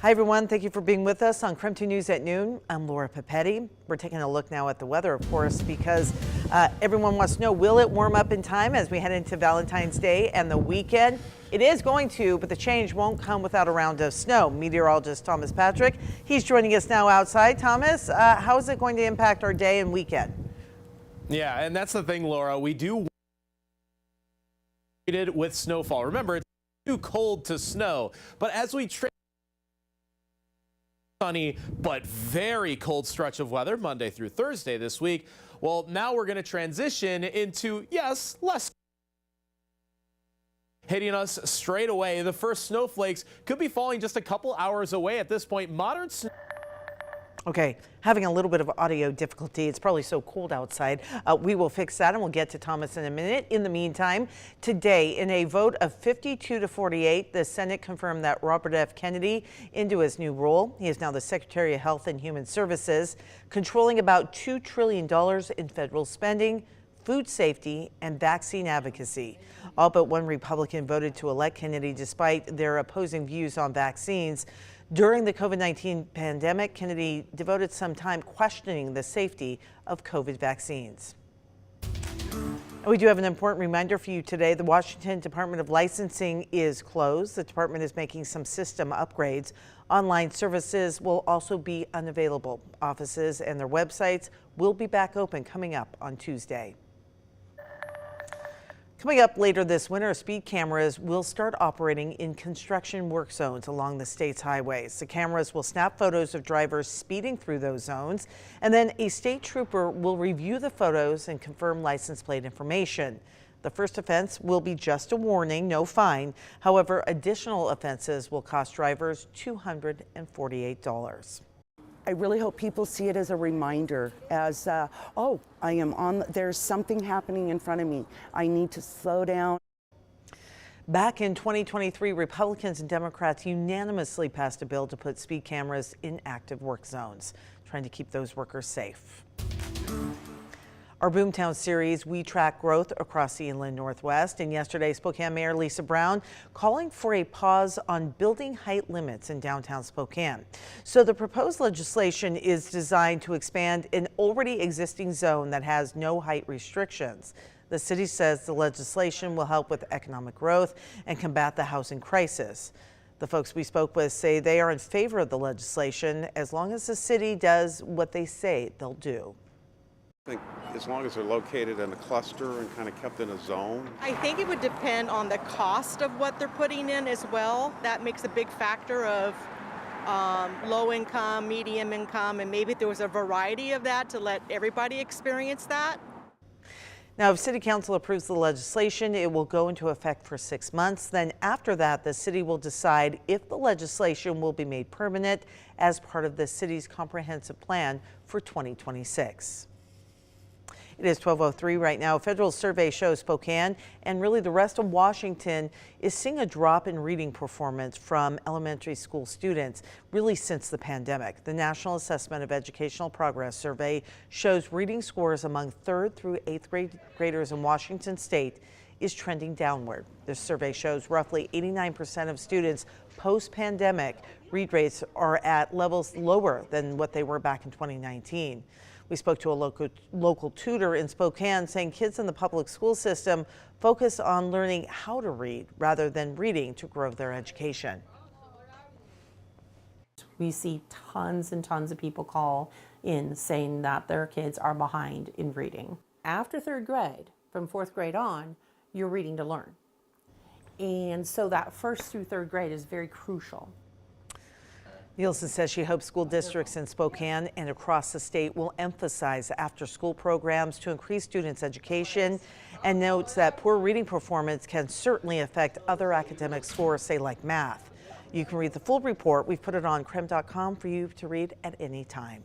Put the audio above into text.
Hi everyone, thank you for being with us on KREM 2 News at noon. I'm Laura Papetti. We're taking a look now at the weather, of course, because everyone wants to know, will it warm up in time as we head into Valentine's Day and the weekend? It is going to, but the change won't come without a round of snow. Meteorologist Thomas Patrick, he's joining us now outside. Thomas, how is it going to impact our day and weekend? Yeah, and that's the thing, Laura. We do with snowfall. Remember, it's too cold to snow, but as we sunny but very cold stretch of weather Monday through Thursday this week. Well, now we're going to transition into, yes, less hitting us straight away. The first snowflakes could be falling just a couple hours away at this point. Modern snow. Okay, having a little bit of audio difficulty. It's probably so cold outside. We will fix that and we'll get to Thomas in a minute. In the meantime, today in a vote of 52 to 48, the Senate confirmed that Robert F. Kennedy into his new role. He is now the Secretary of Health and Human Services, controlling about $2 trillion in federal spending, food safety, and vaccine advocacy. All but one Republican voted to elect Kennedy despite their opposing views on vaccines. During the COVID-19 pandemic, Kennedy devoted some time questioning the safety of COVID vaccines. And we do have an important reminder for you today. The Washington Department of Licensing is closed. The department is making some system upgrades. Online services will also be unavailable. Offices and their websites will be back open coming up on Tuesday. Coming up later this winter, speed cameras will start operating in construction work zones along the state's highways. The cameras will snap photos of drivers speeding through those zones, and then a state trooper will review the photos and confirm license plate information. The first offense will be just a warning, no fine. However, additional offenses will cost drivers $248. I really hope people see it as a reminder, as, oh, there's something happening in front of me. I need to slow down. Back in 2023, Republicans and Democrats unanimously passed a bill to put speed cameras in active work zones, trying to keep those workers safe. Our Boomtown series, we track growth across the inland Northwest, and yesterday Spokane Mayor Lisa Brown calling for a pause on building height limits in downtown Spokane. So the proposed legislation is designed to expand an already existing zone that has no height restrictions. The city says the legislation will help with economic growth and combat the housing crisis. The folks we spoke with say they are in favor of the legislation as long as the city does what they say they'll do. I think as long as they're located in a cluster and kind of kept in a zone. I think it would depend on the cost of what they're putting in as well. That makes a big factor of low income, medium income, and maybe there was a variety of that to let everybody experience that. Now, if City Council approves the legislation, it will go into effect for 6 months. Then after that, the city will decide if the legislation will be made permanent as part of the city's comprehensive plan for 2026. It is 12:03 right now. A federal survey shows Spokane and really the rest of Washington is seeing a drop in reading performance from elementary school students really since the pandemic. The National Assessment of Educational Progress survey shows reading scores among 3rd through 8th grade graders in Washington state is trending downward. This survey shows roughly 89% of students post-pandemic read rates are at levels lower than what they were back in 2019. We spoke to a local tutor in Spokane saying kids in the public school system focus on learning how to read rather than reading to grow their education. We see tons and tons of people call in saying that their kids are behind in reading. After 3rd grade, from 4th grade on, you're reading to learn. And so that 1st through 3rd grade is very crucial. Nielsen says she hopes school districts in Spokane and across the state will emphasize after-school programs to increase students' education, and notes that poor reading performance can certainly affect other academic scores, say like math. You can read the full report. We've put it on KREM.com for you to read at any time.